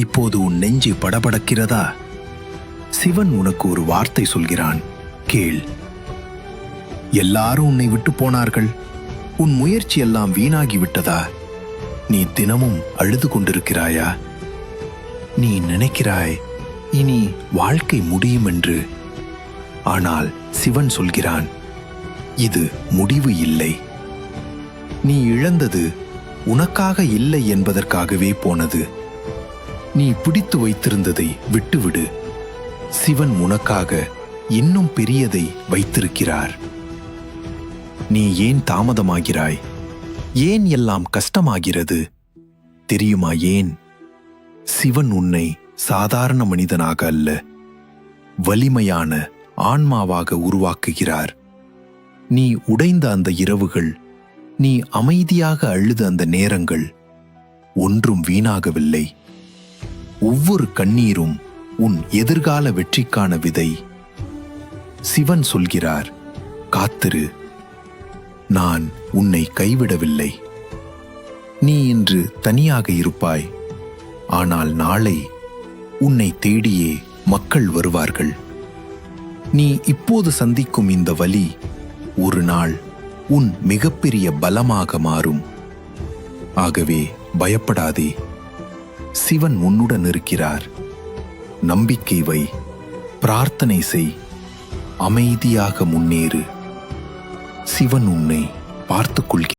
இப்போது உன் நெஞ்சு படபடக்கிறதா? சிவன் உனக்கு ஒரு வார்த்தை சொல்கிறான், கேள். எல்லாரும் உன்னை விட்டு போனார்கள். உன் முயற்சி எல்லாம் வீணாகி விட்டதா? நீ தினமும் அழுது கொண்டிருக்கிறாயா? நீ நினைக்கிறாய் இனி வாழ்க்கை முடியும் என்று. ஆனால் சிவன் சொல்கிறான், இது முடிவு இல்லை. நீ இழந்தது உனக்காக இல்லை என்பதற்காகவே போனது. நீ பிடித்து வைத்திருந்ததை விட்டுவிடு. சிவன் உனக்காக இன்னும் பெரியதை வைத்திருக்கிறார். நீ ஏன் தாமதமாகிறாய்? ஏன் எல்லாம் கஷ்டமாகிறது தெரியுமா? ஏன்? சிவன் உன்னை சாதாரண மனிதனாக அல்ல, வலிமையான ஆன்மாவாக உருவாக்குகிறார். நீ உடைந்த அந்த இரவுகள், நீ அமைதியாக அழுத அந்த நேரங்கள் ஒன்றும் வீணாகவில்லை. ஒவ்வொரு கண்ணீரும் உன் எதிர்கால வெற்றிக்கான விதை. சிவன் சொல்கிறார், காத்திரு, நான் உன்னை கைவிடவில்லை. நீ இன்று தனியாக இருப்பாய், ஆனால் நாளை உன்னை தேடியே மக்கள் வருவார்கள். நீ இப்போது சந்திக்கும் இந்த வலி ஒரு நாள் உன் மிகப்பெரிய பலமாக மாறும். ஆகவே பயப்படாதே, சிவன் உன்னுடன் இருக்கிறார். நம்பிக்கை வை, பிரார்த்தனை செய், அமைதியாக முன்னேறு. சிவன் உன்னை பார்த்துக் கொள்கிறார்.